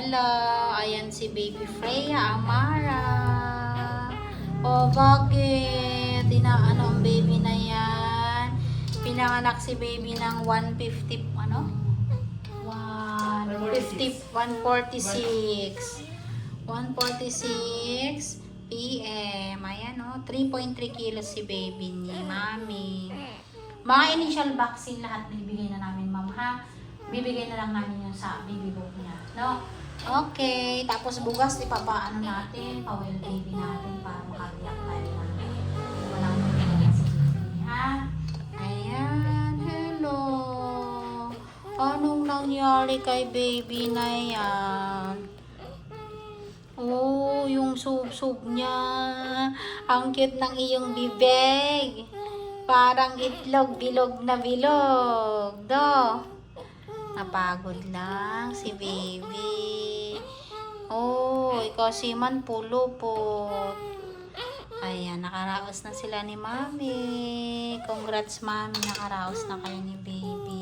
Hello! Ayan si Baby Freya Amara. O, bakit? Inaano ang baby na yan? Pinanganak si baby ng 150, ano? 146. 1:46 PM. Ayan, o. 3.3 kilos si baby ni Mami. Mga initial vaccine lahat bibigay na namin, ma'am, ha? Bibigay na lang namin yung sa baby book niya, no? Okay, tapos bugas ipapaano natin, pa-well baby natin para makabiyak tayo na walang problema sa baby, ha? Ayan, hello. Anong nangyari kay baby na yan? Oh, yung sub-sub niya. Ang cute ng iyong bibig. Parang itlog, bilog na bilog. Do. Napagod lang si baby. Oh, ikaw si man pulupot. Ayan, nakaraos na sila ni Mami. Congrats, Mami. Nakaraos na kayo ni baby.